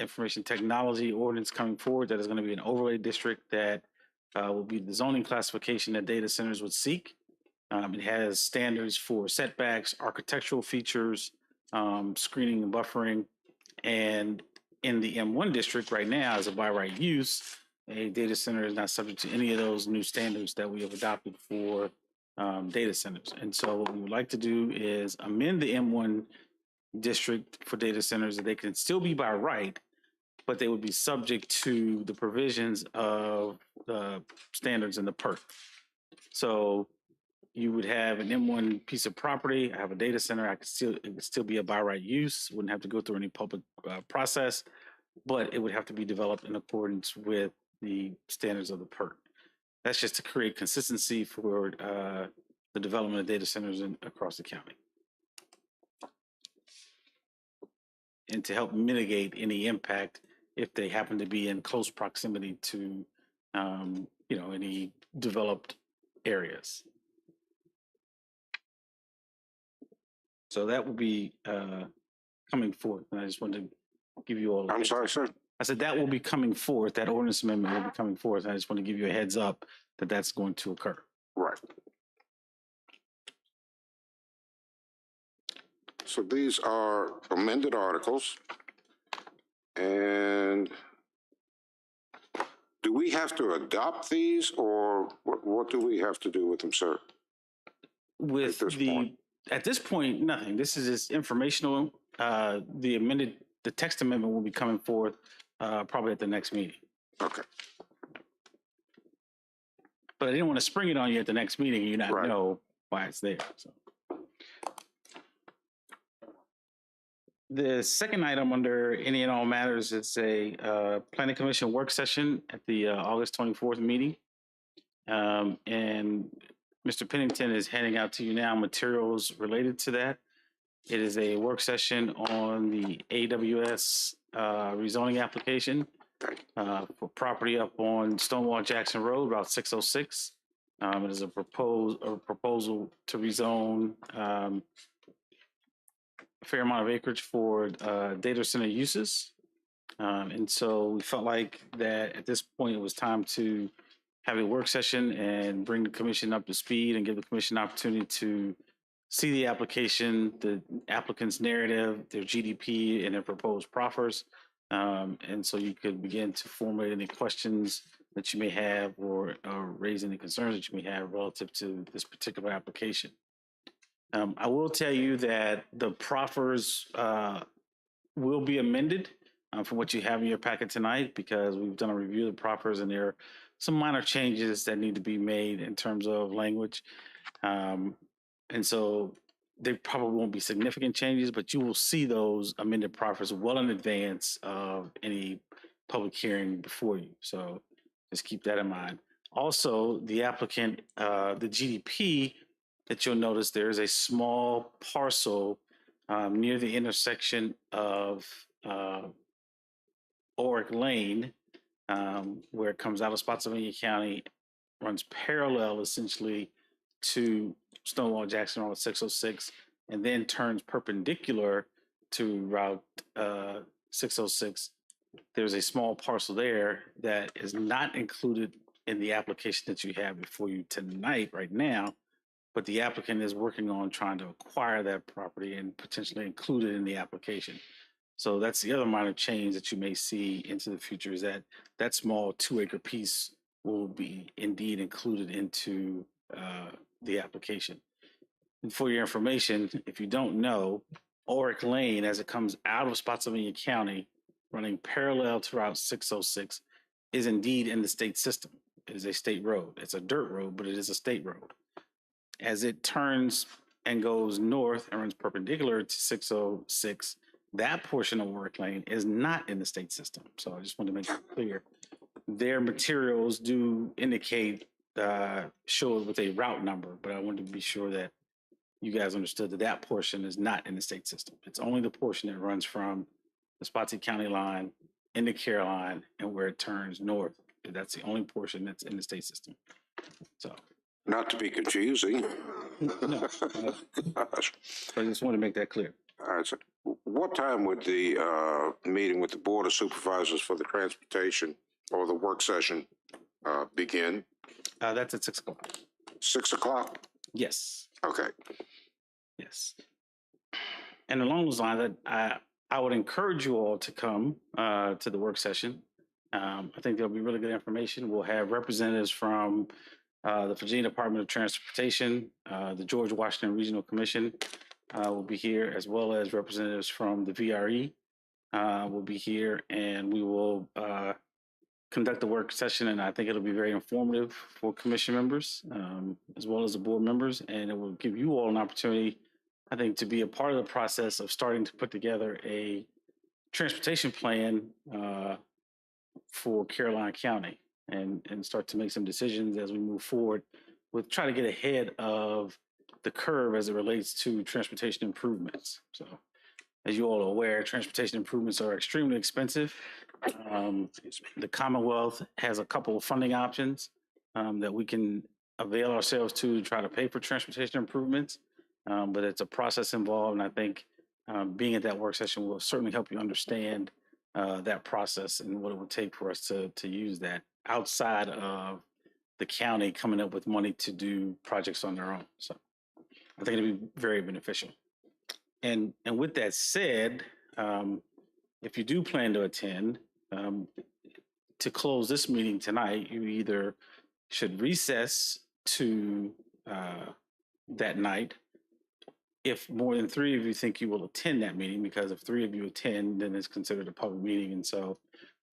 information technology ordinance coming forward that is going to be an overlay district that will be the zoning classification that data centers would seek. It has standards for setbacks, architectural features, screening and buffering. And in the M1 district right now, as a by right use, a data center is not subject to any of those new standards that we have adopted for data centers. And so what we would like to do is amend the M1 district for data centers that they can still be by right, but they would be subject to the provisions of the standards in the PERC. So you would have an M1 piece of property. I have a data center. It could still be a by right use. Wouldn't have to go through any public process, but it would have to be developed in accordance with the standards of the PERC. That's just to create consistency for the development of data centers across the county, and to help mitigate any impact if they happen to be in close proximity to, any developed areas. So that will be coming forth, and I just wanted to give you all. I'm sorry, sir. I said that will be coming forth. That ordinance amendment will be coming forth. And I just want to give you a heads up that that's going to occur. Right. So these are amended articles. And do we have to adopt these, or what do we have to do with them, sir? With this point? At this point, nothing. This is just informational. The text amendment will be coming forth probably at the next meeting. Okay. But I didn't want to spring it on you at the next meeting and you not Right. know why it's there. So. The second item under any and all matters is a planning commission work session at the August 24th meeting. And Mr. Pennington is handing out to you now materials related to that. It is a work session on the AWS rezoning application for property up on Stonewall Jackson Road, Route 606. It is a proposal to rezone a fair amount of acreage for data center uses. And so we felt like that at this point it was time to have a work session and bring the commission up to speed and give the commission an opportunity to see the application, the applicant's narrative, their GDP, and their proposed proffers. And so you could begin to formulate any questions that you may have or raise any concerns that you may have relative to this particular application. I will tell you that the proffers will be amended from what you have in your packet tonight, because we've done a review of the proffers and there are some minor changes that need to be made in terms of language. And so there probably won't be significant changes, but you will see those amended proffers well in advance of any public hearing before you. So just keep that in mind. Also, the applicant, the GDP, that you'll notice there is a small parcel near the intersection of Oric Lane, where it comes out of Spotsylvania County, runs parallel essentially to Stonewall Jackson Road 606, and then turns perpendicular to Route 606. There's a small parcel there that is not included in the application that you have before you tonight, right now, but the applicant is working on trying to acquire that property and potentially include it in the application. So that's the other minor change that you may see into the future, is that that small 2-acre piece will be indeed included into the application. And for your information, if you don't know, Oric Lane, as it comes out of Spotsylvania County, running parallel to Route 606, is indeed in the state system. It is a state road. It's a dirt road, but it is a state road. As it turns and goes north and runs perpendicular to 606, that portion of Oric Lane is not in the state system. So I just want to make that clear. Their materials do indicate, show it with a route number, but I wanted to be sure that you guys understood that that portion is not in the state system. It's only the portion that runs from the Spotsylvania County line into Caroline and where it turns north. That's the only portion that's in the state system. So. Not to be confusing. No. Gosh. I just want to make that clear. All right, so what time would the meeting with the Board of Supervisors for the transportation or the work session begin? That's at 6 o'clock. 6 o'clock? Yes. Okay. Yes. And along those lines, I would encourage you all to come to the work session. I think there'll be really good information. We'll have representatives from the Virginia Department of Transportation, the George Washington Regional Commission will be here, as well as representatives from the VRE will be here, and we will conduct a work session, and I think it'll be very informative for commission members as well as the board members, and it will give you all an opportunity, I think, to be a part of the process of starting to put together a transportation plan for Caroline County and start to make some decisions as we move forward with try to get ahead of the curve as it relates to transportation improvements. So as you all are aware, transportation improvements are extremely expensive. The Commonwealth has a couple of funding options that we can avail ourselves to try to pay for transportation improvements, but it's a process involved, and I think being at that work session will certainly help you understand that process and what it would take for us to use that outside of the county coming up with money to do projects on their own. So I think it'll be very beneficial. And with that said, if you do plan to attend, to close this meeting tonight, you either should recess to that night. If more than 3 of you think you will attend that meeting, because if 3 of you attend, then it's considered a public meeting. And so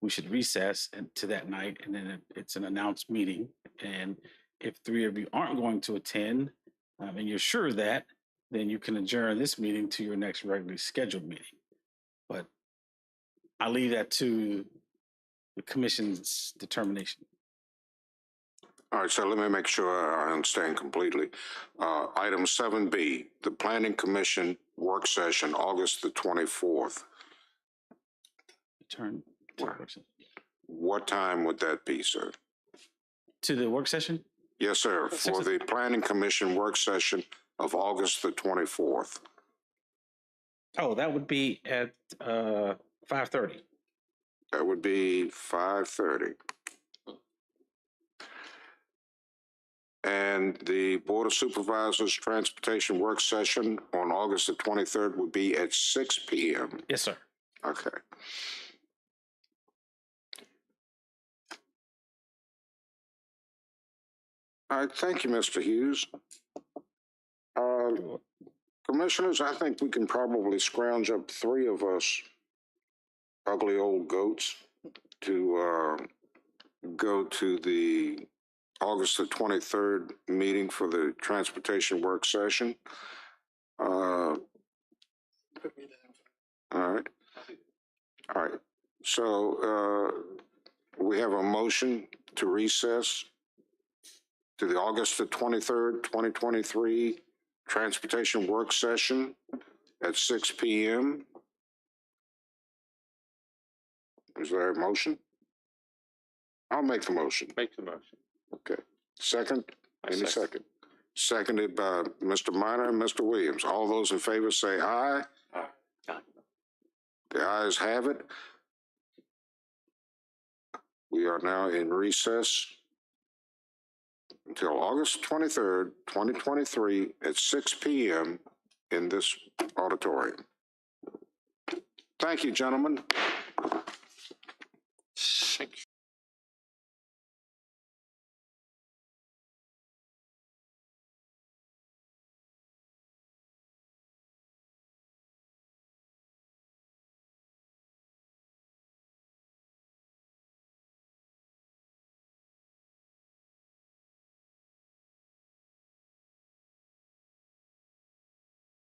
we should recess to that night, and then it's an announced meeting. And if 3 of you aren't going to attend, and you're sure of that, then you can adjourn this meeting to your next regularly scheduled meeting. But I leave that to the commission's determination. All right, so let me make sure I understand completely. Item 7B, the Planning Commission work session, August the 24th. Turn to the work session. What time would that be, sir? To the work session? Yes, sir, for the Planning Commission work session of August the 24th. Oh, that would be at 5:30. That would be 5:30. And the Board of Supervisors Transportation work session on August the 23rd would be at 6 p.m. Yes, sir. Okay. All right, thank you, Mr. Hughes. Commissioners, I think we can probably scrounge up 3 of us ugly old goats to go to the August the 23rd meeting for the transportation work session. All right. All right. So we have a motion to recess to the August the 23rd, 2023 transportation work session at 6 p.m. Is there a motion? I'll make the motion. Make the motion. Okay. Second? Any second? Seconded by Mr. Minor and Mr. Williams. All those in favor say aye. Aye. The ayes have it. We are now in recess until August 23rd, 2023 at 6 p.m. in this auditorium. Thank you, gentlemen.